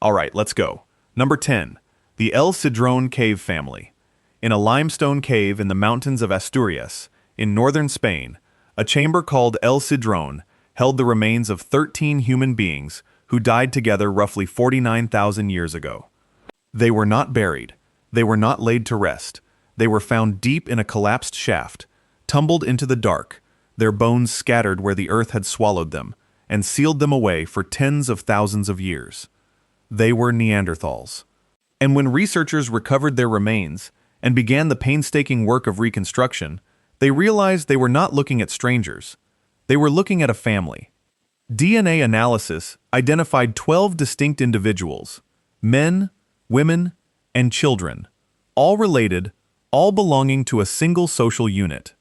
All right, let's go. Number 10. The El Sidron Cave Family. In a limestone cave in the mountains of Asturias, in northern Spain, a chamber called El Sidron held the remains of 13 human beings who died together roughly 49,000 years ago. They were not buried. They were not laid to rest. They were found deep in a collapsed shaft, tumbled into the dark, their bones scattered where the earth had swallowed them, and sealed them away for tens of thousands of years. They were Neanderthals. And when researchers recovered their remains and began the painstaking work of reconstruction, they realized they were not looking at strangers. They were looking at a family. DNA analysis identified 12 distinct individuals, men, women, and children, all related, all belonging to a single social unit.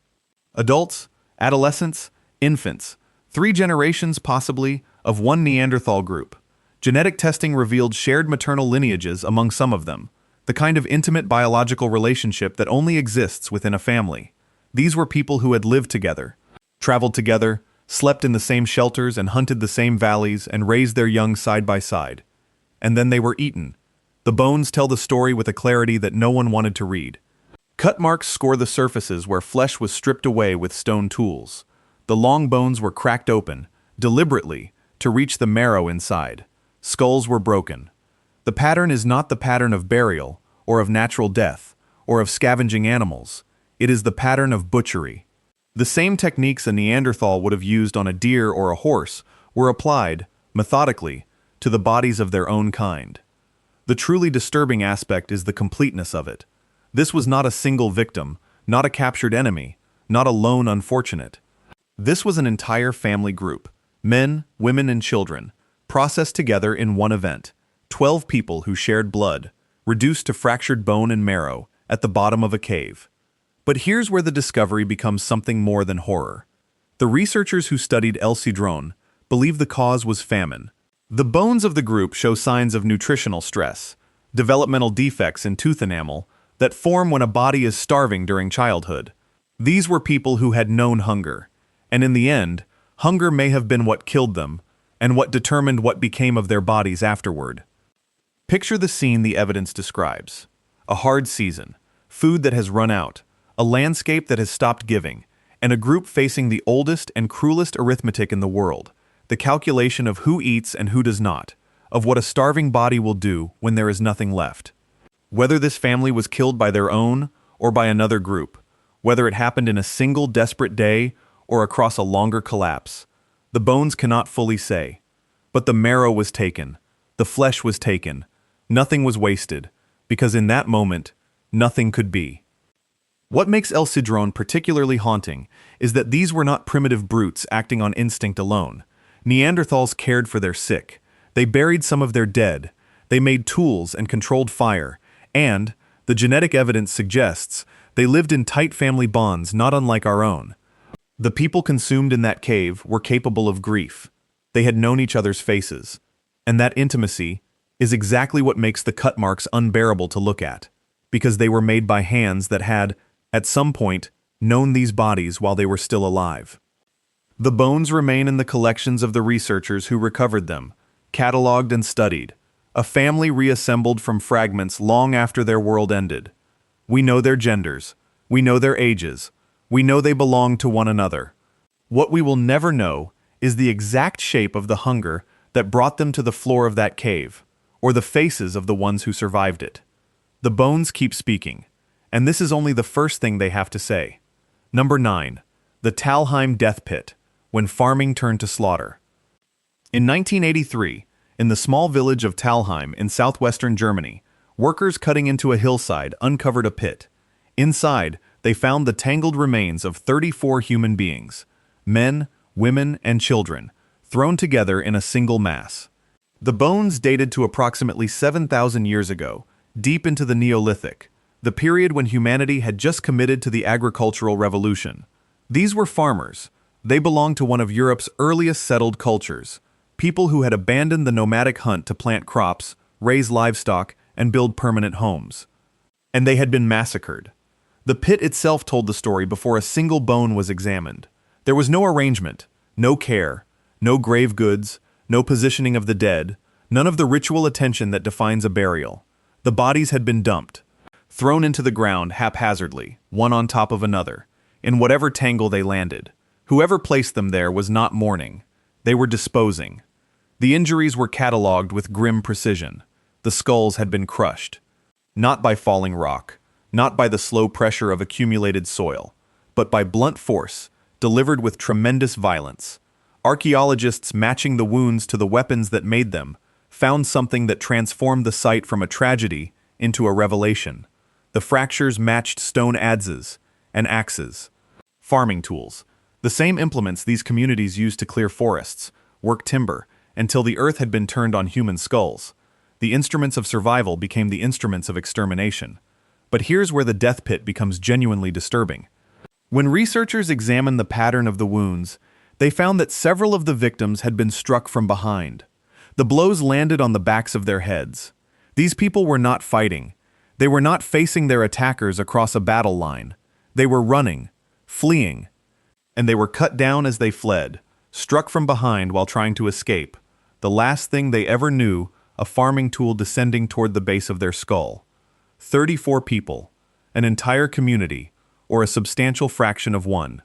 Adults, adolescents, infants, 3 generations possibly of one Neanderthal group. Genetic testing revealed shared maternal lineages among some of them, the kind of intimate biological relationship that only exists within a family. These were people who had lived together, traveled together, slept in the same shelters and hunted the same valleys and raised their young side by side. And then they were eaten. The bones tell the story with a clarity that no one wanted to read. Cut marks score the surfaces where flesh was stripped away with stone tools. The long bones were cracked open, deliberately, to reach the marrow inside. Skulls were broken. The pattern is not the pattern of burial, or of natural death, or of scavenging animals. It is the pattern of butchery. The same techniques a Neanderthal would have used on a deer or a horse were applied, methodically, to the bodies of their own kind. The truly disturbing aspect is the completeness of it. This was not a single victim, not a captured enemy, not a lone unfortunate. This was an entire family group, men, women, and children, processed together in one event. 12 people who shared blood, reduced to fractured bone and marrow, at the bottom of a cave. But here's where the discovery becomes something more than horror. The researchers who studied El Sidron believe the cause was famine. The bones of the group show signs of nutritional stress, developmental defects in tooth enamel that form when a body is starving during childhood. These were people who had known hunger, and in the end, hunger may have been what killed them, and what determined what became of their bodies afterward. Picture the scene the evidence describes. A hard season, food that has run out, a landscape that has stopped giving, and a group facing the oldest and cruelest arithmetic in the world, the calculation of who eats and who does not, of what a starving body will do when there is nothing left. Whether this family was killed by their own or by another group, whether it happened in a single desperate day or across a longer collapse, the bones cannot fully say. But the marrow was taken, the flesh was taken, nothing was wasted, because in that moment, nothing could be. What makes El Sidron particularly haunting is that these were not primitive brutes acting on instinct alone. Neanderthals cared for their sick. They buried some of their dead. They made tools and controlled fire. And, the genetic evidence suggests, they lived in tight family bonds not unlike our own. The people consumed in that cave were capable of grief. They had known each other's faces. And that intimacy is exactly what makes the cut marks unbearable to look at, because they were made by hands that had, at some point, known these bodies while they were still alive. The bones remain in the collections of the researchers who recovered them, catalogued and studied, a family reassembled from fragments long after their world ended. We know their genders, we know their ages, we know they belong to one another. What we will never know is the exact shape of the hunger that brought them to the floor of that cave, or the faces of the ones who survived it. The bones keep speaking, and this is only the first thing they have to say. Number 9. The Talheim death pit, when farming turned to slaughter. In 1983, in the small village of Talheim in southwestern Germany, workers cutting into a hillside uncovered a pit. Inside, they found the tangled remains of 34 human beings, men, women, and children, thrown together in a single mass. The bones dated to approximately 7,000 years ago, deep into the Neolithic, the period when humanity had just committed to the agricultural revolution. These were farmers. They belonged to one of Europe's earliest settled cultures, people who had abandoned the nomadic hunt to plant crops, raise livestock, and build permanent homes. And they had been massacred. The pit itself told the story before a single bone was examined. There was no arrangement, no care, no grave goods, no positioning of the dead. None of the ritual attention that defines a burial. The bodies had been dumped, thrown into the ground haphazardly, one on top of another, in whatever tangle they landed. Whoever placed them there was not mourning. They were disposing. The injuries were catalogued with grim precision. The skulls had been crushed. Not by falling rock, not by the slow pressure of accumulated soil, but by blunt force, delivered with tremendous violence. Archaeologists, matching the wounds to the weapons that made them, found something that transformed the site from a tragedy into a revelation. The fractures matched stone adzes and axes, farming tools, the same implements these communities used to clear forests, work timber, until the earth had been turned on human skulls. The instruments of survival became the instruments of extermination. But here's where the death pit becomes genuinely disturbing. When researchers examined the pattern of the wounds, they found that several of the victims had been struck from behind. The blows landed on the backs of their heads. These people were not fighting. They were not facing their attackers across a battle line. They were running, fleeing, and they were cut down as they fled, struck from behind while trying to escape. The last thing they ever knew, a farming tool descending toward the base of their skull. 34 people, an entire community, or a substantial fraction of one.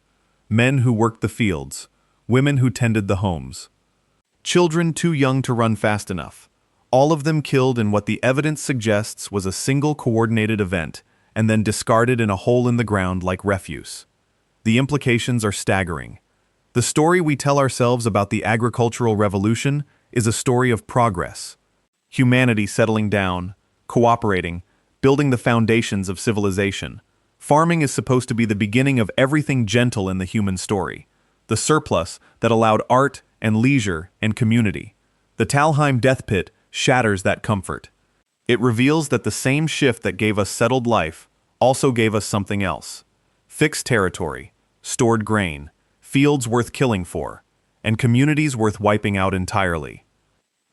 Men who worked the fields, women who tended the homes. Children too young to run fast enough. All of them killed in what the evidence suggests was a single coordinated event, and then discarded in a hole in the ground like refuse. The implications are staggering. The story we tell ourselves about the agricultural revolution is a story of progress. Humanity settling down, cooperating, building the foundations of civilization. Farming is supposed to be the beginning of everything gentle in the human story. The surplus that allowed art and leisure and community. The Talheim death pit shatters that comfort. It reveals that the same shift that gave us settled life also gave us something else. Fixed territory, stored grain, fields worth killing for, and communities worth wiping out entirely.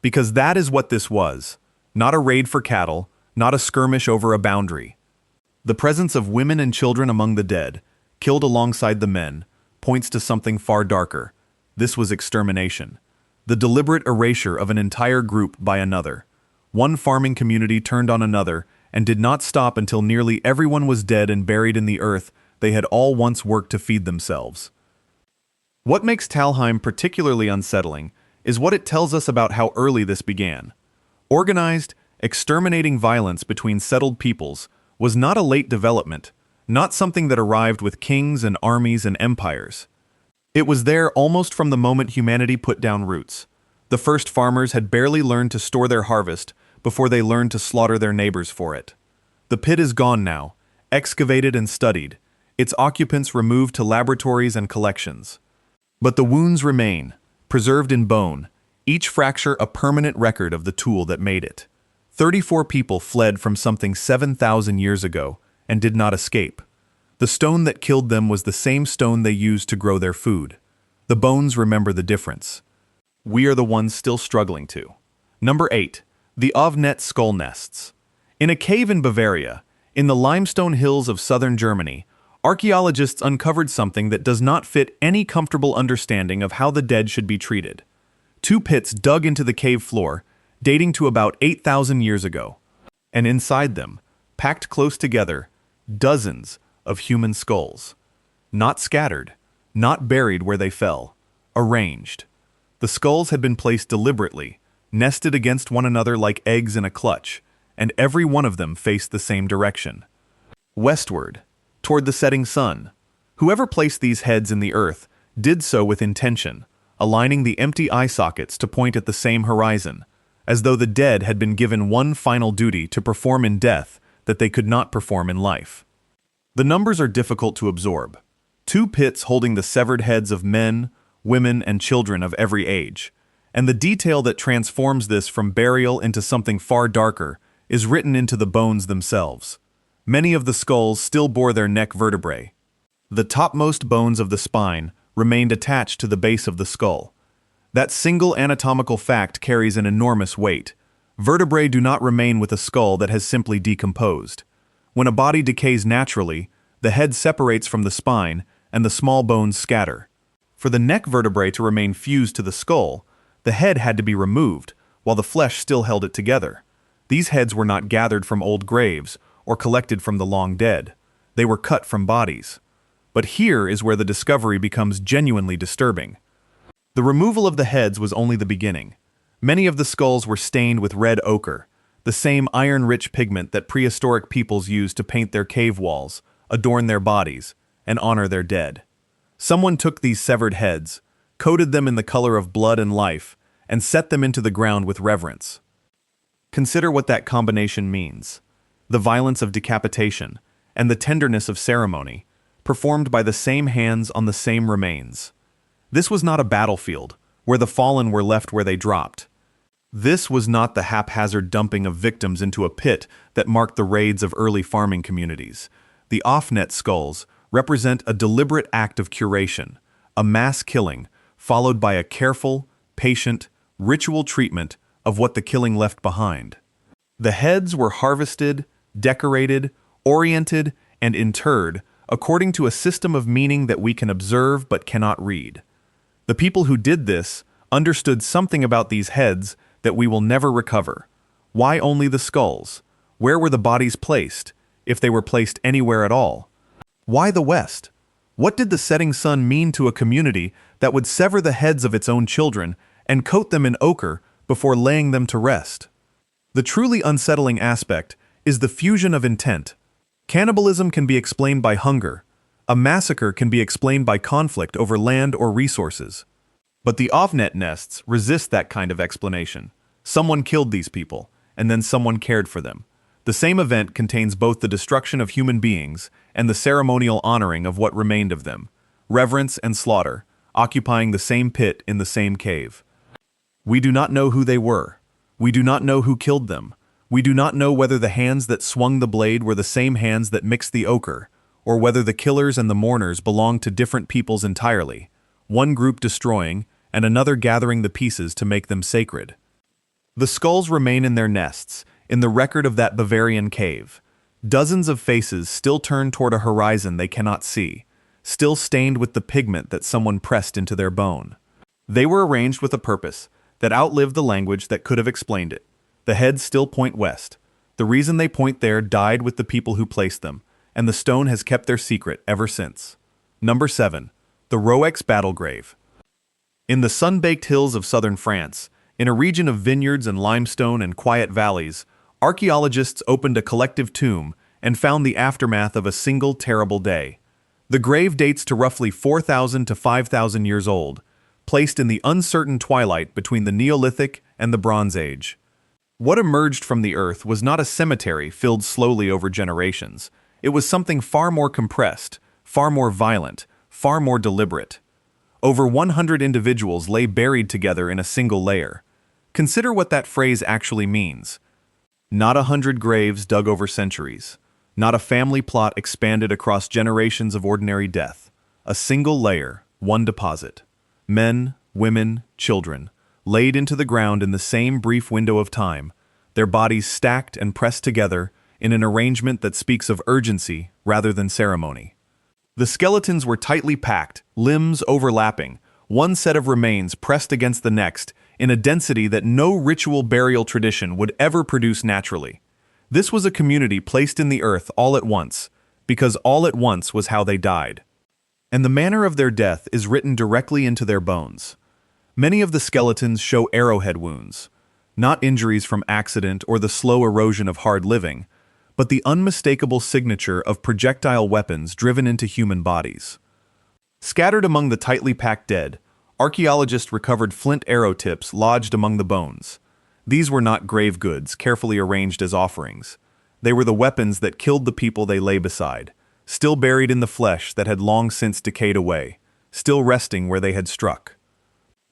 Because that is what this was, not a raid for cattle, not a skirmish over a boundary. The presence of women and children among the dead, killed alongside the men, points to something far darker. This was extermination. The deliberate erasure of an entire group by another. One farming community turned on another and did not stop until nearly everyone was dead and buried in the earth they had all once worked to feed themselves. What makes Talheim particularly unsettling is what it tells us about how early this began. Organized, exterminating violence between settled peoples was not a late development, not something that arrived with kings and armies and empires. It was there almost from the moment humanity put down roots. The first farmers had barely learned to store their harvest before they learned to slaughter their neighbors for it. The pit is gone now, excavated and studied, its occupants removed to laboratories and collections. But the wounds remain, preserved in bone, each fracture a permanent record of the tool that made it. 34 people fled from something 7,000 years ago and did not escape. The stone that killed them was the same stone they used to grow their food. The bones remember the difference. We are the ones still struggling to. Number 8. The Offnet skull nests. In a cave in Bavaria, in the limestone hills of southern Germany, archaeologists uncovered something that does not fit any comfortable understanding of how the dead should be treated. 2 pits dug into the cave floor, dating to about 8,000 years ago. And inside them, packed close together, dozens of human skulls. Not scattered, not buried where they fell, arranged. The skulls had been placed deliberately, nested against one another like eggs in a clutch, and every one of them faced the same direction. Westward, toward the setting sun. Whoever placed these heads in the earth did so with intention, aligning the empty eye sockets to point at the same horizon, as though the dead had been given one final duty to perform in death that they could not perform in life. The numbers are difficult to absorb. 2 pits holding the severed heads of men, women, and children of every age. And the detail that transforms this from burial into something far darker is written into the bones themselves. Many of the skulls still bore their neck vertebrae. The topmost bones of the spine remained attached to the base of the skull. That single anatomical fact carries an enormous weight. Vertebrae do not remain with a skull that has simply decomposed. When a body decays naturally, the head separates from the spine and the small bones scatter. For the neck vertebrae to remain fused to the skull, the head had to be removed, while the flesh still held it together. These heads were not gathered from old graves or collected from the long dead. They were cut from bodies. But here is where the discovery becomes genuinely disturbing. The removal of the heads was only the beginning. Many of the skulls were stained with red ochre, the same iron-rich pigment that prehistoric peoples used to paint their cave walls, adorn their bodies, and honor their dead. Someone took these severed heads, coated them in the color of blood and life, and set them into the ground with reverence. Consider what that combination means. The violence of decapitation and the tenderness of ceremony, performed by the same hands on the same remains. This was not a battlefield, where the fallen were left where they dropped. This was not the haphazard dumping of victims into a pit that marked the raids of early farming communities. The Offnet skulls represent a deliberate act of curation, a mass killing, followed by a careful, patient, ritual treatment of what the killing left behind. The heads were harvested, decorated, oriented, and interred according to a system of meaning that we can observe but cannot read. The people who did this understood something about these heads that we will never recover. Why only the skulls? Where were the bodies placed, if they were placed anywhere at all? Why the West? What did the setting sun mean to a community that would sever the heads of its own children and coat them in ochre before laying them to rest? The truly unsettling aspect is the fusion of intent. Cannibalism can be explained by hunger. A massacre can be explained by conflict over land or resources. But the Offnet nests resist that kind of explanation. Someone killed these people, and then someone cared for them. The same event contains both the destruction of human beings and the ceremonial honoring of what remained of them, reverence and slaughter, occupying the same pit in the same cave. We do not know who they were. We do not know who killed them. We do not know whether the hands that swung the blade were the same hands that mixed the ochre, or whether the killers and the mourners belonged to different peoples entirely, one group destroying and another gathering the pieces to make them sacred. The skulls remain in their nests, in the record of that Bavarian cave. Dozens of faces still turned toward a horizon they cannot see, still stained with the pigment that someone pressed into their bone. They were arranged with a purpose that outlived the language that could have explained it. The heads still point west. The reason they point there died with the people who placed them, and the stone has kept their secret ever since. Number 7. The Roex battle grave. In the sun-baked hills of southern France, in a region of vineyards and limestone and quiet valleys, archaeologists opened a collective tomb and found the aftermath of a single terrible day. The grave dates to roughly 4,000 to 5,000 years old, placed in the uncertain twilight between the Neolithic and the Bronze Age. What emerged from the earth was not a cemetery filled slowly over generations. It was something far more compressed, far more violent, far more deliberate. Over 100 individuals lay buried together in a single layer. Consider what that phrase actually means. Not 100 graves dug over centuries. Not a family plot expanded across generations of ordinary death. A single layer, one deposit. Men, women, children, laid into the ground in the same brief window of time, their bodies stacked and pressed together in an arrangement that speaks of urgency rather than ceremony. The skeletons were tightly packed, limbs overlapping, one set of remains pressed against the next in a density that no ritual burial tradition would ever produce naturally. This was a community placed in the earth all at once, because all at once was how they died. And the manner of their death is written directly into their bones. Many of the skeletons show arrowhead wounds, not injuries from accident or the slow erosion of hard living, but the unmistakable signature of projectile weapons driven into human bodies. Scattered among the tightly packed dead, archaeologists recovered flint arrow tips lodged among the bones. These were not grave goods carefully arranged as offerings. They were the weapons that killed the people they lay beside, still buried in the flesh that had long since decayed away, still resting where they had struck.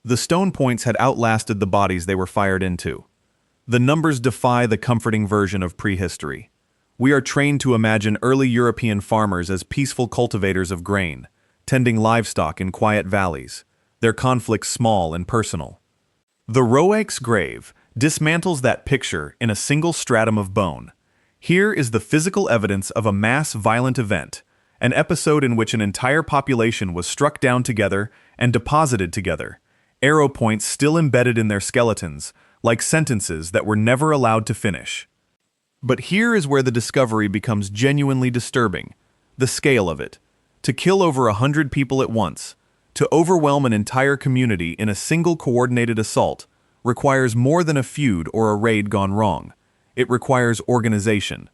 The stone points had outlasted the bodies they were fired into. The numbers defy the comforting version of prehistory. We are trained to imagine early European farmers as peaceful cultivators of grain, tending livestock in quiet valleys, their conflicts small and personal. The Roex grave dismantles that picture in a single stratum of bone. Here is the physical evidence of a mass violent event, an episode in which an entire population was struck down together and deposited together, arrow points still embedded in their skeletons, like sentences that were never allowed to finish. But here is where the discovery becomes genuinely disturbing. The scale of it. To kill over 100 people at once, to overwhelm an entire community in a single coordinated assault, requires more than a feud or a raid gone wrong. It requires organization.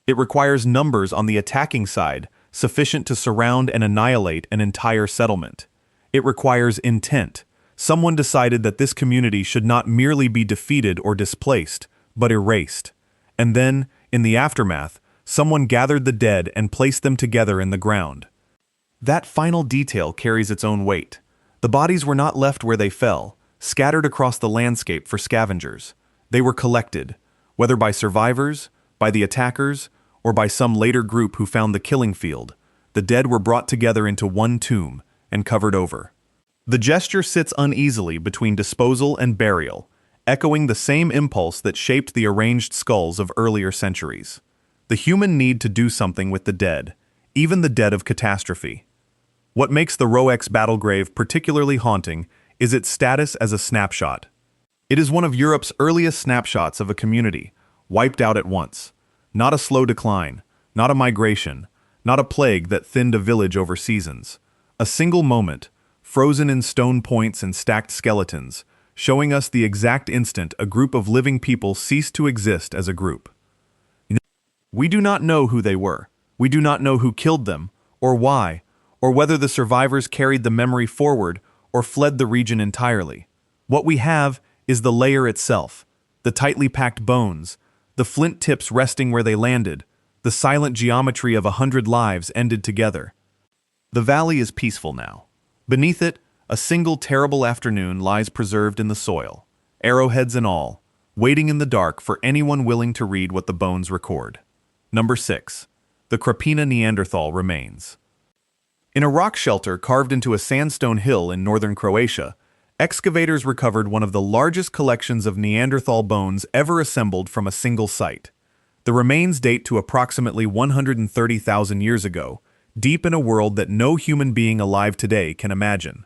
It requires numbers on the attacking side sufficient to surround and annihilate an entire settlement. It requires intent. Someone decided that this community should not merely be defeated or displaced, but erased. And then, in the aftermath, someone gathered the dead and placed them together in the ground. That final detail carries its own weight. The bodies were not left where they fell, scattered across the landscape for scavengers. They were collected, whether by survivors, by the attackers, or by some later group who found the killing field. The dead were brought together into one tomb and covered over. The gesture sits uneasily between disposal and burial, echoing the same impulse that shaped the arranged skulls of earlier centuries. The human need to do something with the dead, even the dead of catastrophe. What makes the Roex battlegrave particularly haunting is its status as a snapshot. It is one of Europe's earliest snapshots of a community, wiped out at once. Not a slow decline, not a migration, not a plague that thinned a village over seasons. A single moment, frozen in stone points and stacked skeletons, showing us the exact instant a group of living people ceased to exist as a group. We do not know who they were. We do not know who killed them, or why, or whether the survivors carried the memory forward or fled the region entirely. What we have is the layer itself, the tightly packed bones, the flint tips resting where they landed, the silent geometry of 100 lives ended together. The valley is peaceful now. Beneath it, a single terrible afternoon lies preserved in the soil, arrowheads and all, waiting in the dark for anyone willing to read what the bones record. Number 6. The Krapina Neanderthal remains. In a rock shelter carved into a sandstone hill in northern Croatia, excavators recovered one of the largest collections of Neanderthal bones ever assembled from a single site. The remains date to approximately 130,000 years ago, deep in a world that no human being alive today can imagine.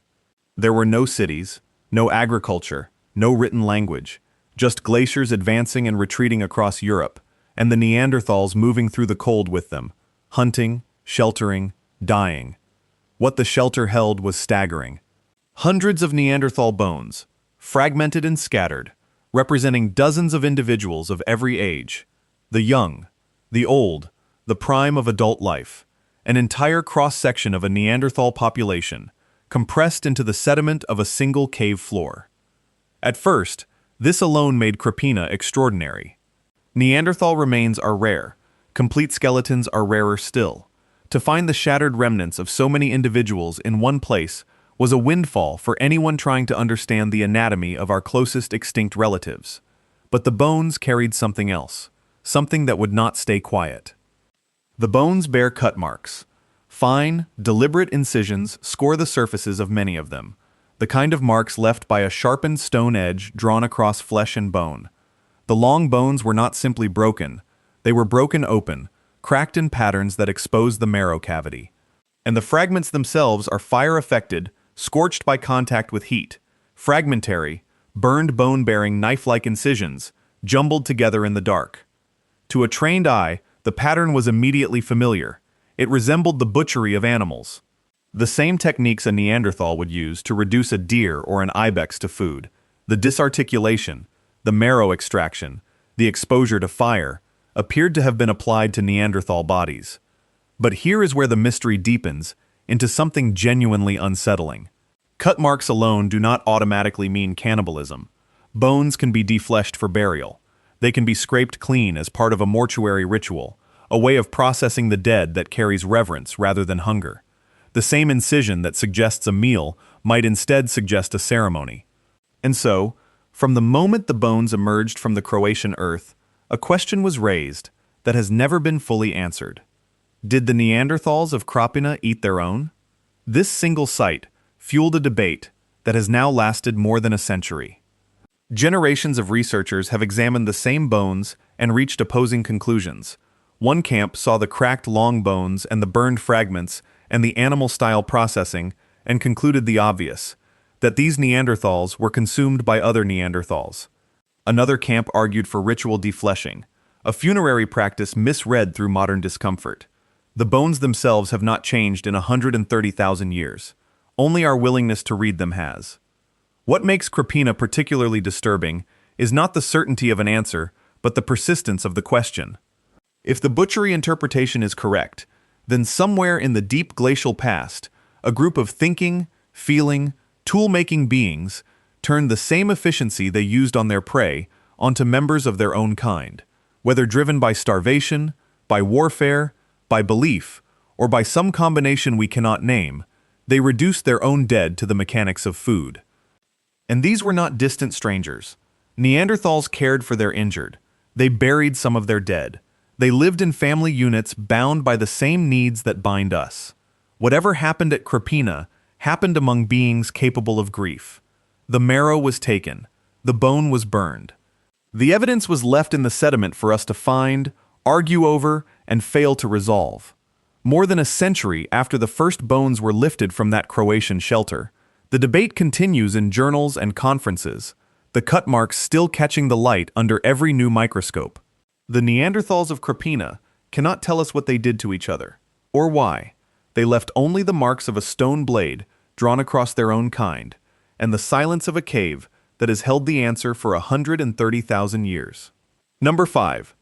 There were no cities, no agriculture, no written language, just glaciers advancing and retreating across Europe, and the Neanderthals moving through the cold with them, hunting, sheltering, dying. What the shelter held was staggering. Hundreds of Neanderthal bones, fragmented and scattered, representing dozens of individuals of every age. The young, the old, the prime of adult life. An entire cross-section of a Neanderthal population, compressed into the sediment of a single cave floor. At first, this alone made Krapina extraordinary. Neanderthal remains are rare. Complete skeletons are rarer still. To find the shattered remnants of so many individuals in one place was a windfall for anyone trying to understand the anatomy of our closest extinct relatives. But the bones carried something else, something that would not stay quiet. The bones bear cut marks. Fine, deliberate incisions score the surfaces of many of them, the kind of marks left by a sharpened stone edge drawn across flesh and bone. The long bones were not simply broken, they were broken open, cracked in patterns that exposed the marrow cavity. And the fragments themselves are fire-affected, scorched by contact with heat, fragmentary, burned bone-bearing knife-like incisions, jumbled together in the dark. To a trained eye, the pattern was immediately familiar. It resembled the butchery of animals. The same techniques a Neanderthal would use to reduce a deer or an ibex to food, the disarticulation, the marrow extraction, the exposure to fire, appeared to have been applied to Neanderthal bodies. But here is where the mystery deepens into something genuinely unsettling. Cut marks alone do not automatically mean cannibalism. Bones can be defleshed for burial. They can be scraped clean as part of a mortuary ritual, a way of processing the dead that carries reverence rather than hunger. The same incision that suggests a meal might instead suggest a ceremony. And so, from the moment the bones emerged from the Croatian earth, a question was raised that has never been fully answered. Did the Neanderthals of Krapina eat their own? This single site fueled a debate that has now lasted more than a century. Generations of researchers have examined the same bones and reached opposing conclusions. One camp saw the cracked long bones and the burned fragments and the animal-style processing and concluded the obvious, that these Neanderthals were consumed by other Neanderthals. Another camp argued for ritual defleshing, a funerary practice misread through modern discomfort. The bones themselves have not changed in 130,000 years. Only our willingness to read them has. What makes Krapina particularly disturbing is not the certainty of an answer, but the persistence of the question. If the butchery interpretation is correct, then somewhere in the deep glacial past, a group of thinking, feeling, tool-making beings turned the same efficiency they used on their prey onto members of their own kind. Whether driven by starvation, by warfare, by belief, or by some combination we cannot name, they reduced their own dead to the mechanics of food. And these were not distant strangers. Neanderthals cared for their injured. They buried some of their dead. They lived in family units bound by the same needs that bind us. Whatever happened at Krapina happened among beings capable of grief. The marrow was taken. The bone was burned. The evidence was left in the sediment for us to find, argue over, and fail to resolve. More than a century after the first bones were lifted from that Croatian shelter, the debate continues in journals and conferences, the cut marks still catching the light under every new microscope. The Neanderthals of Krapina cannot tell us what they did to each other, or why. They left only the marks of a stone blade drawn across their own kind, and the silence of a cave that has held the answer for 130,000 years. Number 5.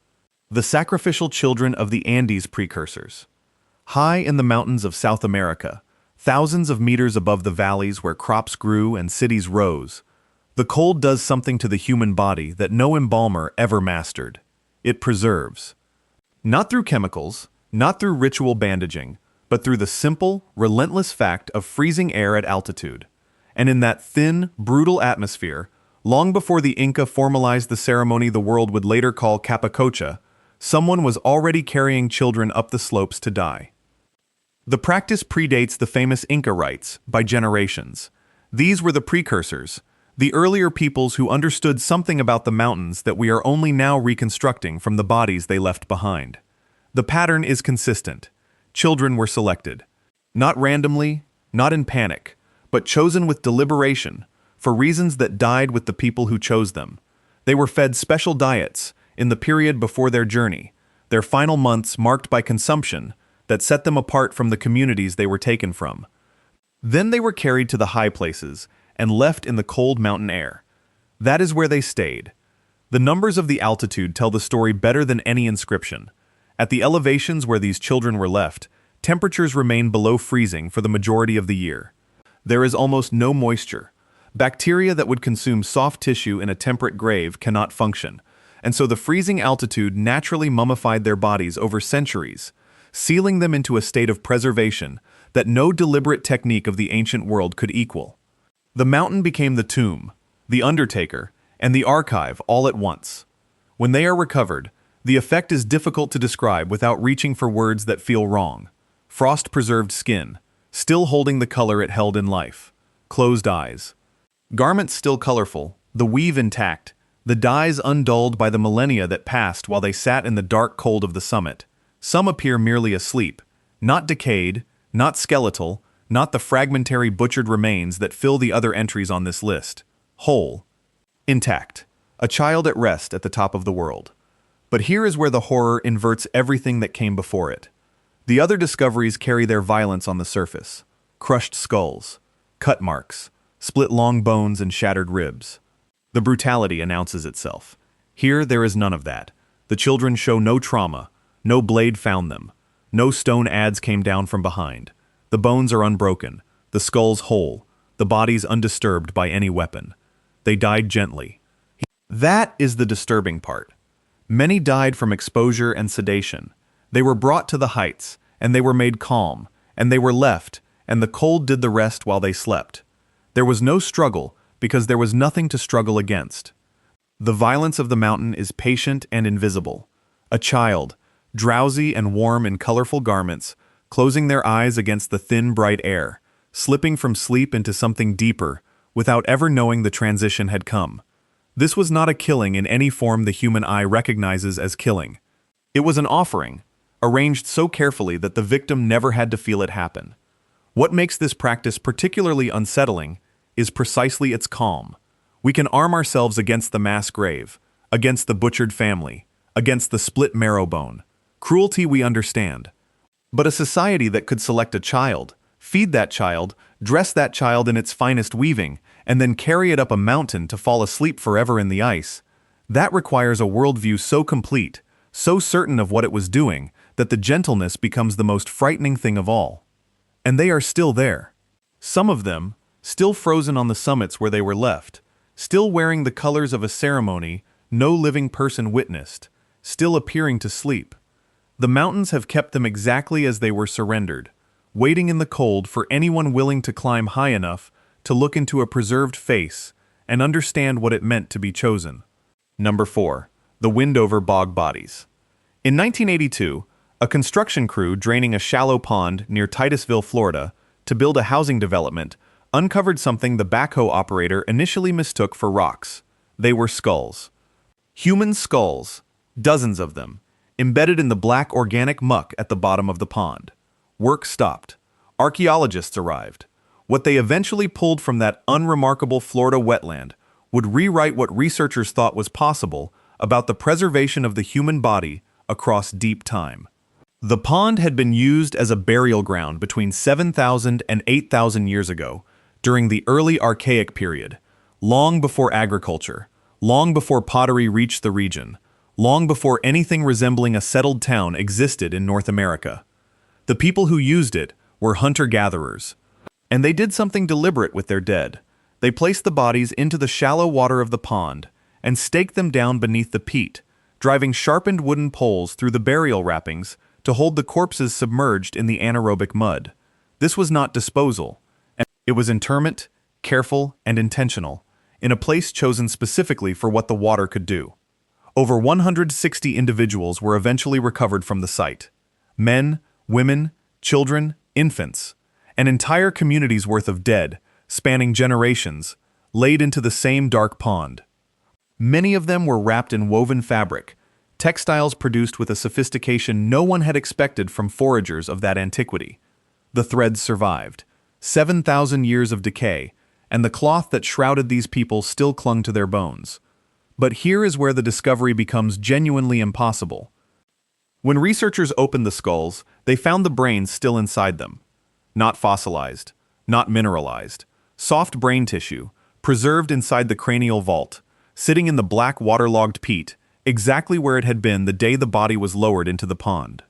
The sacrificial children of the Andes precursors. High in the mountains of South America, thousands of meters above the valleys where crops grew and cities rose, the cold does something to the human body that no embalmer ever mastered. It preserves. Not through chemicals, not through ritual bandaging, but through the simple, relentless fact of freezing air at altitude. And in that thin, brutal atmosphere, long before the Inca formalized the ceremony the world would later call capacocha, someone was already carrying children up the slopes to die. The practice predates the famous Inca rites by generations. These were the precursors, the earlier peoples who understood something about the mountains that we are only now reconstructing from the bodies they left behind. The pattern is consistent. Children were selected. Not randomly, not in panic, but chosen with deliberation, for reasons that died with the people who chose them. They were fed special diets in the period before their journey, their final months marked by consumption that set them apart from the communities they were taken from. Then they were carried to the high places and left in the cold mountain air. That is where they stayed. The numbers of the altitude tell the story better than any inscription. At the elevations where these children were left, temperatures remain below freezing for the majority of the year. There is almost no moisture. Bacteria that would consume soft tissue in a temperate grave cannot function, and so the freezing altitude naturally mummified their bodies over centuries, sealing them into a state of preservation that no deliberate technique of the ancient world could equal. The mountain became the tomb, the undertaker, and the archive all at once. When they are recovered, the effect is difficult to describe without reaching for words that feel wrong. Frost-preserved skin, still holding the color it held in life. Closed eyes. Garments still colorful, the weave intact, the dyes undulled by the millennia that passed while they sat in the dark cold of the summit. Some appear merely asleep, not decayed, not skeletal, not the fragmentary butchered remains that fill the other entries on this list. Whole. Intact. A child at rest at the top of the world. But here is where the horror inverts everything that came before it. The other discoveries carry their violence on the surface. Crushed skulls, cut marks, split long bones and shattered ribs. The brutality announces itself. Here there is none of that. The children show no trauma, no blade found them, no stone adze came down from behind. The bones are unbroken, the skulls whole, the bodies undisturbed by any weapon. They died gently. That is the disturbing part. Many died from exposure and sedation. They were brought to the heights, and they were made calm, and they were left, and the cold did the rest while they slept. There was no struggle, because there was nothing to struggle against. The violence of the mountain is patient and invisible. A child, drowsy and warm in colorful garments, closing their eyes against the thin, bright air, slipping from sleep into something deeper, without ever knowing the transition had come. This was not a killing in any form the human eye recognizes as killing. It was an offering, arranged so carefully that the victim never had to feel it happen. What makes this practice particularly unsettling is precisely its calm. We can arm ourselves against the mass grave, against the butchered family, against the split marrow bone. Cruelty we understand. But a society that could select a child, feed that child, dress that child in its finest weaving, and then carry it up a mountain to fall asleep forever in the ice, that requires a worldview so complete, so certain of what it was doing, that the gentleness becomes the most frightening thing of all. And they are still there. Some of them, still frozen on the summits where they were left, still wearing the colors of a ceremony no living person witnessed, still appearing to sleep. The mountains have kept them exactly as they were surrendered, waiting in the cold for anyone willing to climb high enough to look into a preserved face and understand what it meant to be chosen. Number 4. The Windover bog bodies. In 1982, a construction crew draining a shallow pond near Titusville, Florida, to build a housing development, uncovered something the backhoe operator initially mistook for rocks. They were skulls. Human skulls, dozens of them, embedded in the black organic muck at the bottom of the pond. Work stopped. Archaeologists arrived. What they eventually pulled from that unremarkable Florida wetland would rewrite what researchers thought was possible about the preservation of the human body across deep time. The pond had been used as a burial ground between 7,000 and 8,000 years ago, during the early Archaic period, long before agriculture, long before pottery reached the region, long before anything resembling a settled town existed in North America. The people who used it were hunter-gatherers, and they did something deliberate with their dead. They placed the bodies into the shallow water of the pond and staked them down beneath the peat, driving sharpened wooden poles through the burial wrappings to hold the corpses submerged in the anaerobic mud. This was not disposal. It was interment, careful, and intentional, in a place chosen specifically for what the water could do. Over 160 individuals were eventually recovered from the site. Men, women, children, infants. An entire community's worth of dead, spanning generations, laid into the same dark pond. Many of them were wrapped in woven fabric, textiles produced with a sophistication no one had expected from foragers of that antiquity. The threads survived. 7,000 years of decay, and the cloth that shrouded these people still clung to their bones. But here is where the discovery becomes genuinely impossible. When researchers opened the skulls, they found the brains still inside them. Not fossilized, not mineralized. Soft brain tissue, preserved inside the cranial vault, sitting in the black waterlogged peat, exactly where it had been the day the body was lowered into the pond.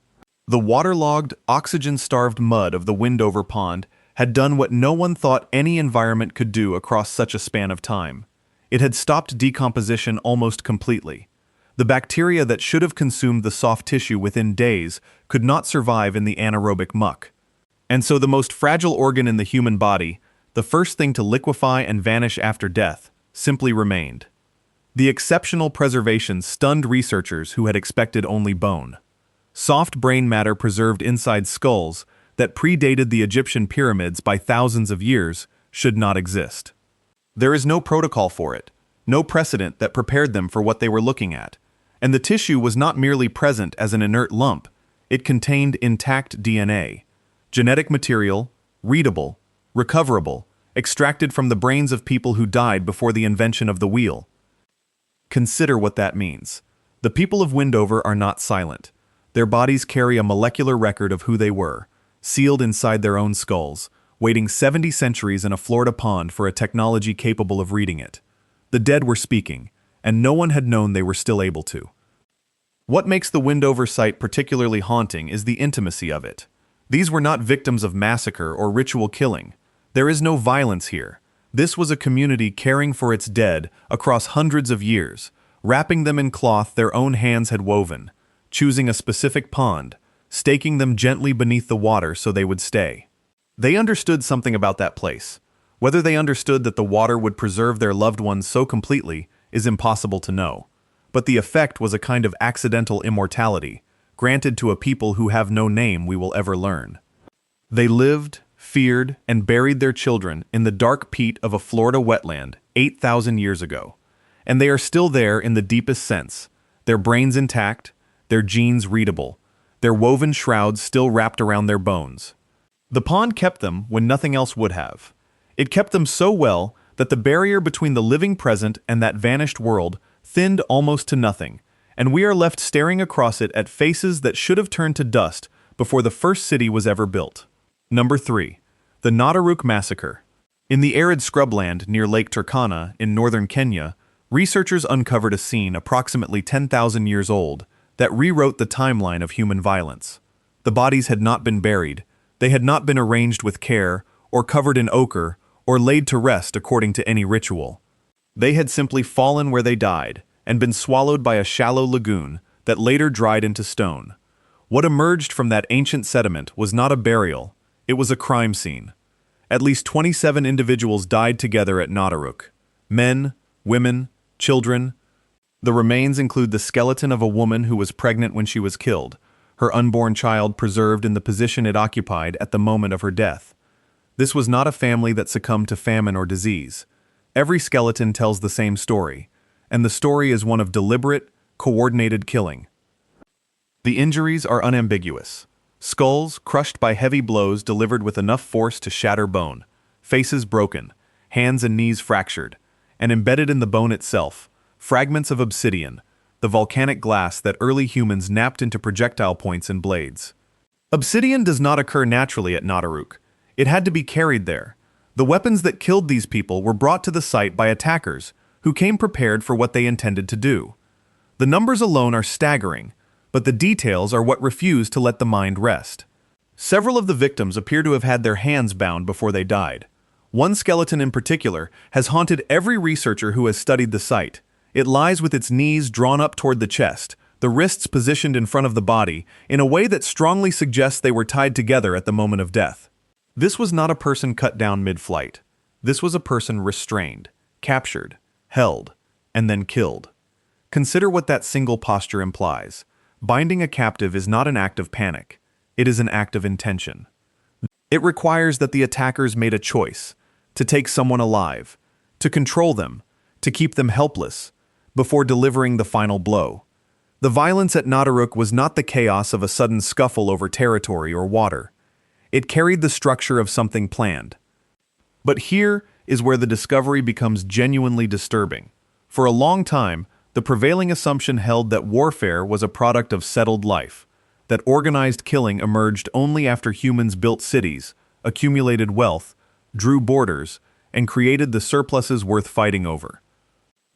The waterlogged, oxygen-starved mud of the Windover pond had done what no one thought any environment could do across such a span of time. It had stopped decomposition almost completely. The bacteria that should have consumed the soft tissue within days could not survive in the anaerobic muck. And so the most fragile organ in the human body, the first thing to liquefy and vanish after death, simply remained. The exceptional preservation stunned researchers who had expected only bone. Soft brain matter preserved inside skulls that predated the Egyptian pyramids by thousands of years should not exist. There is no protocol for it, no precedent that prepared them for what they were looking at, and the tissue was not merely present as an inert lump, it contained intact DNA, genetic material, readable, recoverable, extracted from the brains of people who died before the invention of the wheel. Consider what that means. The people of Windover are not silent. Their bodies carry a molecular record of who they were, sealed inside their own skulls, waiting 70 centuries in a Florida pond for a technology capable of reading it. The dead were speaking, and no one had known they were still able to. What makes the Windover site particularly haunting is the intimacy of it. These were not victims of massacre or ritual killing. There is no violence here. This was a community caring for its dead across hundreds of years, wrapping them in cloth their own hands had woven, choosing a specific pond, staking them gently beneath the water so they would stay. They understood something about that place. Whether they understood that the water would preserve their loved ones so completely is impossible to know. But the effect was a kind of accidental immortality, granted to a people who have no name we will ever learn. They lived, feared, and buried their children in the dark peat of a Florida wetland 8,000 years ago. And they are still there in the deepest sense, their brains intact, their genes readable, their woven shrouds still wrapped around their bones. The pond kept them when nothing else would have. It kept them so well that the barrier between the living present and that vanished world thinned almost to nothing, and we are left staring across it at faces that should have turned to dust before the first city was ever built. Number 3. The Nataruk massacre. In the arid scrubland near Lake Turkana in northern Kenya, researchers uncovered a scene approximately 10,000 years old that rewrote the timeline of human violence. The bodies had not been buried, they had not been arranged with care, or covered in ochre, or laid to rest according to any ritual. They had simply fallen where they died, and been swallowed by a shallow lagoon that later dried into stone. What emerged from that ancient sediment was not a burial, it was a crime scene. At least 27 individuals died together at Nataruk. Men, women, children. The remains include the skeleton of a woman who was pregnant when she was killed, her unborn child preserved in the position it occupied at the moment of her death. This was not a family that succumbed to famine or disease. Every skeleton tells the same story, and the story is one of deliberate, coordinated killing. The injuries are unambiguous. Skulls crushed by heavy blows delivered with enough force to shatter bone, faces broken, hands and knees fractured, and embedded in the bone itself, fragments of obsidian, the volcanic glass that early humans napped into projectile points and blades. Obsidian does not occur naturally at Nataruk. It had to be carried there. The weapons that killed these people were brought to the site by attackers who came prepared for what they intended to do. The numbers alone are staggering, but the details are what refuse to let the mind rest. Several of the victims appear to have had their hands bound before they died. One skeleton in particular has haunted every researcher who has studied the site. It lies with its knees drawn up toward the chest, the wrists positioned in front of the body, in a way that strongly suggests they were tied together at the moment of death. This was not a person cut down mid-flight. This was a person restrained, captured, held, and then killed. Consider what that single posture implies. Binding a captive is not an act of panic. It is an act of intention. It requires that the attackers made a choice to take someone alive, to control them, to keep them helpless, before delivering the final blow. The violence at Nataruk was not the chaos of a sudden scuffle over territory or water. It carried the structure of something planned. But here is where the discovery becomes genuinely disturbing. For a long time, the prevailing assumption held that warfare was a product of settled life, that organized killing emerged only after humans built cities, accumulated wealth, drew borders, and created the surpluses worth fighting over.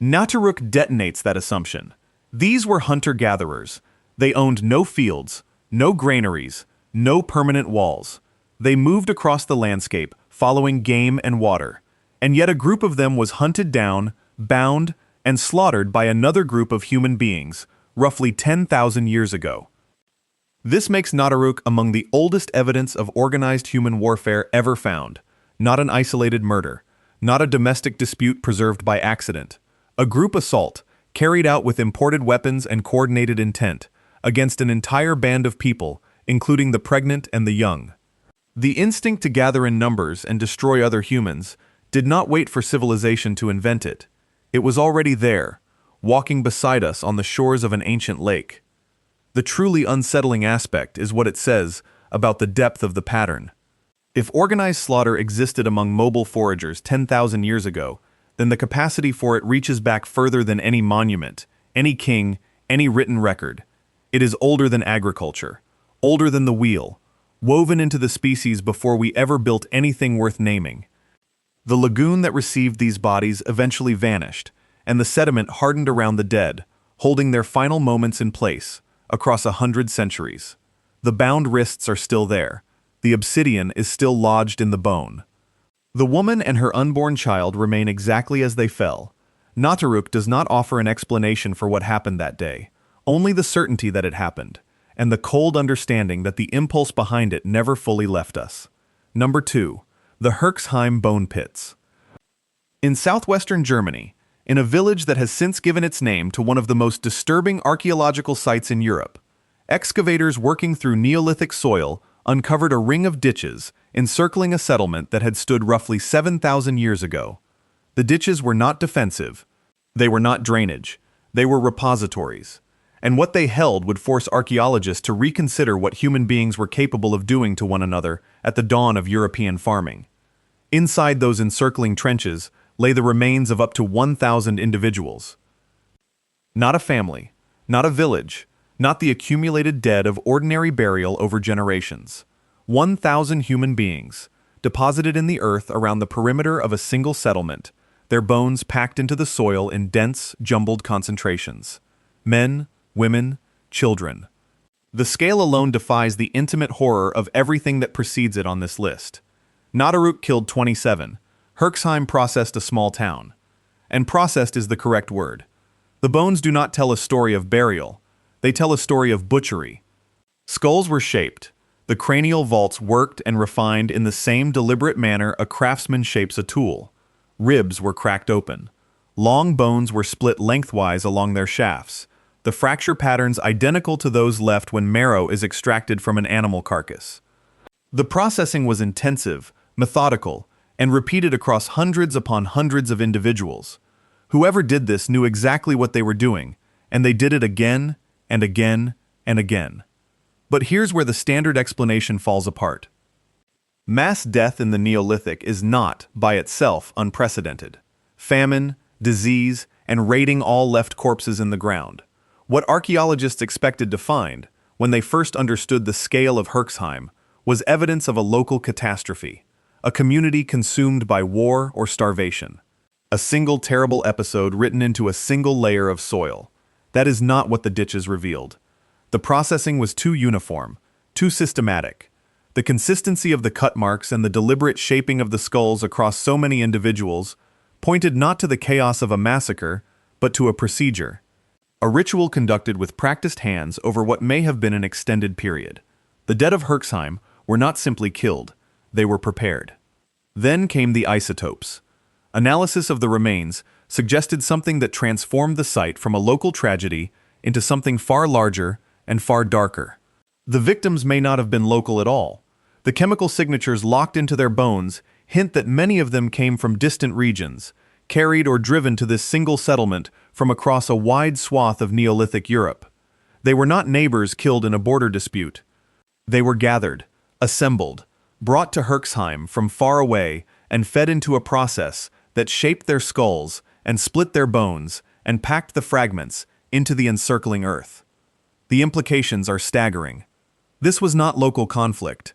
Nataruk detonates that assumption. These were hunter-gatherers. They owned no fields, no granaries, no permanent walls. They moved across the landscape, following game and water. And yet a group of them was hunted down, bound, and slaughtered by another group of human beings, roughly 10,000 years ago. This makes Nataruk among the oldest evidence of organized human warfare ever found, not an isolated murder, not a domestic dispute preserved by accident. A group assault, carried out with imported weapons and coordinated intent, against an entire band of people, including the pregnant and the young. The instinct to gather in numbers and destroy other humans did not wait for civilization to invent it. It was already there, walking beside us on the shores of an ancient lake. The truly unsettling aspect is what it says about the depth of the pattern. If organized slaughter existed among mobile foragers 10,000 years ago, then the capacity for it reaches back further than any monument, any king, any written record. It is older than agriculture, older than the wheel, woven into the species before we ever built anything worth naming. The lagoon that received these bodies eventually vanished, and the sediment hardened around the dead, holding their final moments in place, across 100 centuries. The bound wrists are still there. The obsidian is still lodged in the bone. The woman and her unborn child remain exactly as they fell. Nataruk does not offer an explanation for what happened that day, only the certainty that it happened, and the cold understanding that the impulse behind it never fully left us. Number 2. The Herxheim Bone Pits. In southwestern Germany, in a village that has since given its name to one of the most disturbing archaeological sites in Europe, excavators working through Neolithic soil uncovered a ring of ditches encircling a settlement that had stood roughly 7,000 years ago. The ditches were not defensive. They were not drainage. They were repositories. And what they held would force archaeologists to reconsider what human beings were capable of doing to one another at the dawn of European farming. Inside those encircling trenches, lay the remains of up to 1,000 individuals. Not a family, not a village, not the accumulated dead of ordinary burial over generations. 1,000 human beings, deposited in the earth around the perimeter of a single settlement, their bones packed into the soil in dense, jumbled concentrations. Men, women, children. The scale alone defies the intimate horror of everything that precedes it on this list. Nataruk killed 27. Herxheim processed a small town. And processed is the correct word. The bones do not tell a story of burial. They tell a story of butchery. Skulls were shaped. The cranial vaults worked and refined in the same deliberate manner a craftsman shapes a tool. Ribs were cracked open. Long bones were split lengthwise along their shafts, the fracture patterns identical to those left when marrow is extracted from an animal carcass. The processing was intensive, methodical, and repeated across hundreds upon hundreds of individuals. Whoever did this knew exactly what they were doing, and they did it again and again and again. But here's where the standard explanation falls apart. Mass death in the Neolithic is not, by itself, unprecedented. Famine, disease, and raiding all left corpses in the ground. What archaeologists expected to find, when they first understood the scale of Herxheim, was evidence of a local catastrophe, a community consumed by war or starvation. A single terrible episode written into a single layer of soil. That is not what the ditches revealed. The processing was too uniform, too systematic. The consistency of the cut marks and the deliberate shaping of the skulls across so many individuals pointed not to the chaos of a massacre, but to a procedure. A ritual conducted with practiced hands over what may have been an extended period. The dead of Herxheim were not simply killed, they were prepared. Then came the isotopes. Analysis of the remains suggested something that transformed the site from a local tragedy into something far larger and far darker. The victims may not have been local at all. The chemical signatures locked into their bones hint that many of them came from distant regions, carried or driven to this single settlement from across a wide swath of Neolithic Europe. They were not neighbors killed in a border dispute. They were gathered, assembled, brought to Herxheim from far away and fed into a process that shaped their skulls and split their bones and packed the fragments into the encircling earth. The implications are staggering. This was not local conflict.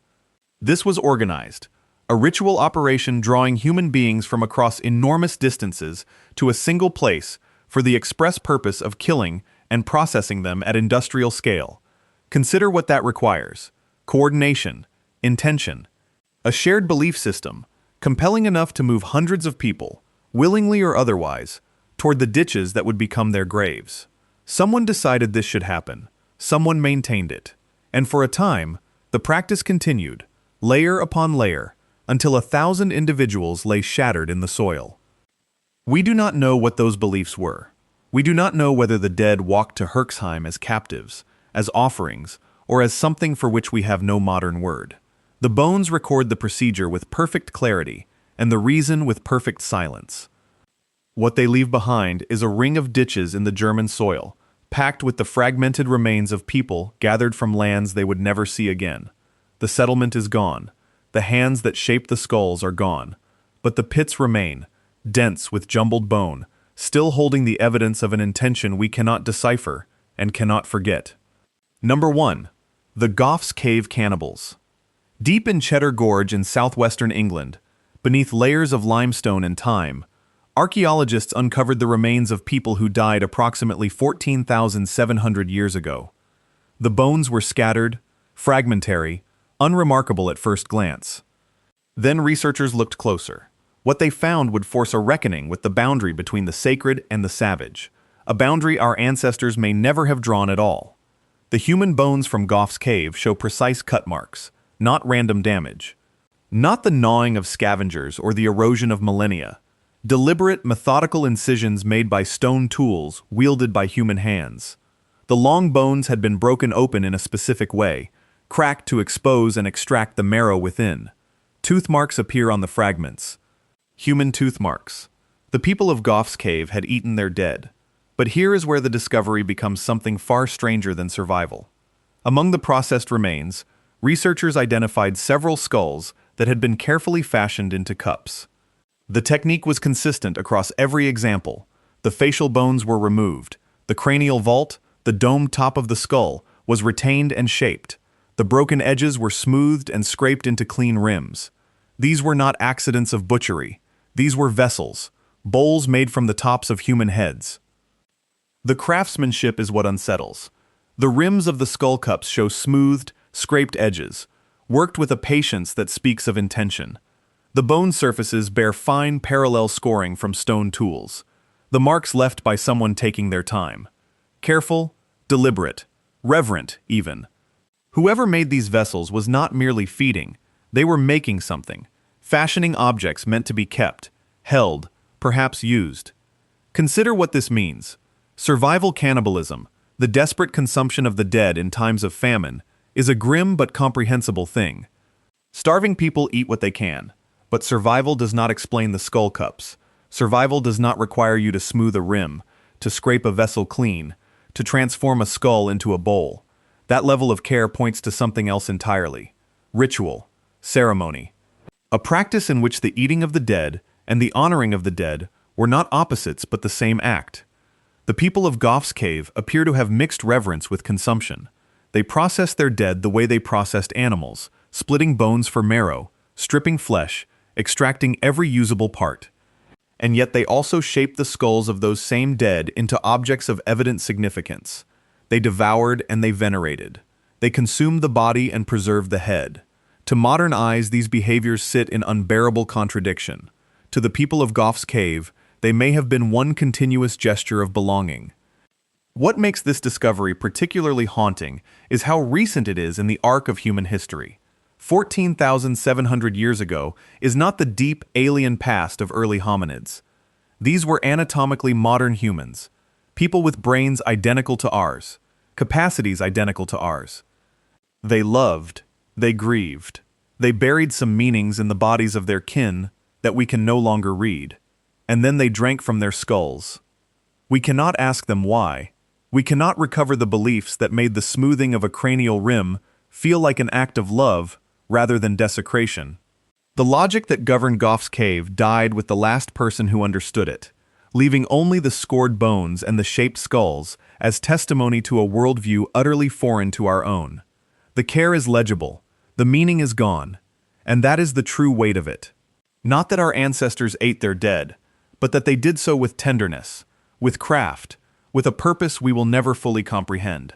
This was organized, a ritual operation drawing human beings from across enormous distances to a single place for the express purpose of killing and processing them at industrial scale. Consider what that requires: coordination, intention, a shared belief system, compelling enough to move hundreds of people, willingly or otherwise, toward the ditches that would become their graves. Someone decided this should happen. Someone maintained it. And for a time, the practice continued, layer upon layer, until 1,000 individuals lay shattered in the soil. We do not know what those beliefs were. We do not know whether the dead walked to Herxheim as captives, as offerings, or as something for which we have no modern word. The bones record the procedure with perfect clarity, and the reason with perfect silence. What they leave behind is a ring of ditches in the German soil, packed with the fragmented remains of people gathered from lands they would never see again. The settlement is gone. The hands that shaped the skulls are gone. But the pits remain, dense with jumbled bone, still holding the evidence of an intention we cannot decipher and cannot forget. Number 1. The Goff's Cave Cannibals. Deep in Cheddar Gorge in southwestern England, beneath layers of limestone and thyme, archaeologists uncovered the remains of people who died approximately 14,700 years ago. The bones were scattered, fragmentary, unremarkable at first glance. Then researchers looked closer. What they found would force a reckoning with the boundary between the sacred and the savage, a boundary our ancestors may never have drawn at all. The human bones from Goff's cave show precise cut marks, not random damage. Not the gnawing of scavengers or the erosion of millennia. Deliberate, methodical incisions made by stone tools wielded by human hands. The long bones had been broken open in a specific way, cracked to expose and extract the marrow within. Tooth marks appear on the fragments. Human tooth marks. The people of Goff's cave had eaten their dead. But here is where the discovery becomes something far stranger than survival. Among the processed remains, researchers identified several skulls that had been carefully fashioned into cups. The technique was consistent across every example. The facial bones were removed. The cranial vault, the domed top of the skull, was retained and shaped. The broken edges were smoothed and scraped into clean rims. These were not accidents of butchery. These were vessels, bowls made from the tops of human heads. The craftsmanship is what unsettles. The rims of the skull cups show smoothed, scraped edges, worked with a patience that speaks of intention. The bone surfaces bear fine parallel scoring from stone tools, the marks left by someone taking their time. Careful, deliberate, reverent even. Whoever made these vessels was not merely feeding, they were making something, fashioning objects meant to be kept, held, perhaps used. Consider what this means. Survival cannibalism, the desperate consumption of the dead in times of famine, is a grim but comprehensible thing. Starving people eat what they can, but survival does not explain the skull cups. Survival does not require you to smooth a rim, to scrape a vessel clean, to transform a skull into a bowl. That level of care points to something else entirely. Ritual, ceremony. A practice in which the eating of the dead and the honoring of the dead were not opposites but the same act. The people of Goff's cave appear to have mixed reverence with consumption. They processed their dead the way they processed animals, splitting bones for marrow, stripping flesh, extracting every usable part. And yet they also shaped the skulls of those same dead into objects of evident significance. They devoured and they venerated. They consumed the body and preserved the head. To modern eyes, these behaviors sit in unbearable contradiction. To the people of Goff's cave, they may have been one continuous gesture of belonging. What makes this discovery particularly haunting is how recent it is in the arc of human history. 14,700 years ago is not the deep, alien past of early hominids. These were anatomically modern humans, people with brains identical to ours, capacities identical to ours. They loved, they grieved, they buried some meanings in the bodies of their kin that we can no longer read, and then they drank from their skulls. We cannot ask them why. We cannot recover the beliefs that made the smoothing of a cranial rim feel like an act of love rather than desecration. The logic that governed Goff's cave died with the last person who understood it, leaving only the scored bones and the shaped skulls as testimony to a worldview utterly foreign to our own. The care is legible, the meaning is gone, and that is the true weight of it. Not that our ancestors ate their dead, but that they did so with tenderness, with craft, with a purpose we will never fully comprehend.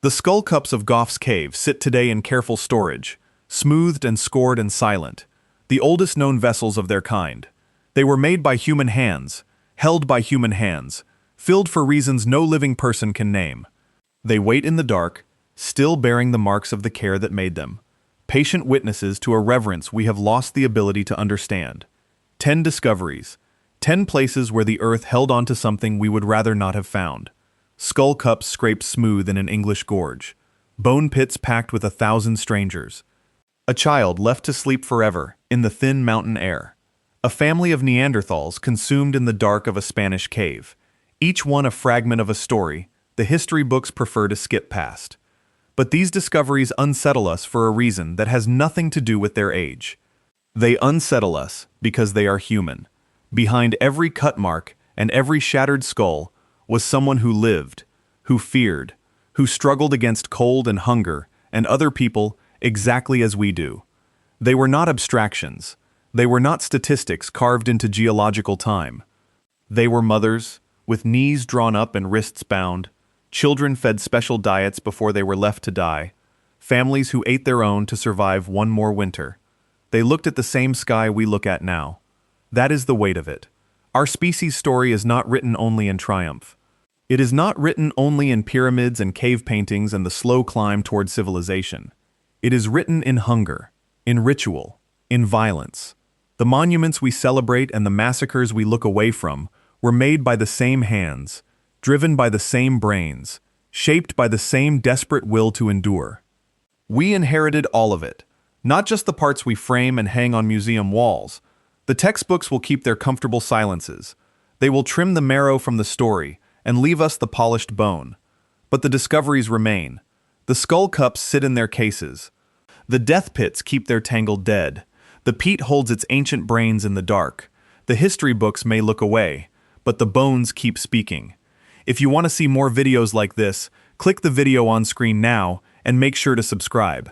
The skull cups of Goff's cave sit today in careful storage, smoothed and scored and silent, the oldest known vessels of their kind. They were made by human hands, held by human hands, filled for reasons no living person can name. They wait in the dark, still bearing the marks of the care that made them, patient witnesses to a reverence we have lost the ability to understand. 10 discoveries, 10 places where the earth held on to something we would rather not have found. Skull cups scraped smooth in an English gorge, bone pits packed with 1,000 strangers. A child left to sleep forever in the thin mountain air. A family of Neanderthals consumed in the dark of a Spanish cave, each one a fragment of a story the history books prefer to skip past. But these discoveries unsettle us for a reason that has nothing to do with their age. They unsettle us because they are human. Behind every cut mark and every shattered skull was someone who lived, who feared, who struggled against cold and hunger and other people exactly as we do. They were not abstractions. They were not statistics carved into geological time. They were mothers, with knees drawn up and wrists bound, children fed special diets before they were left to die, families who ate their own to survive one more winter. They looked at the same sky we look at now. That is the weight of it. Our species' story is not written only in triumph. It is not written only in pyramids and cave paintings and the slow climb toward civilization. It is written in hunger, in ritual, in violence. The monuments we celebrate and the massacres we look away from were made by the same hands, driven by the same brains, shaped by the same desperate will to endure. We inherited all of it, not just the parts we frame and hang on museum walls. The textbooks will keep their comfortable silences. They will trim the marrow from the story and leave us the polished bone. But the discoveries remain. The skull cups sit in their cases. The death pits keep their tangled dead. The peat holds its ancient brains in the dark. The history books may look away, but the bones keep speaking. If you want to see more videos like this, click the video on screen now and make sure to subscribe.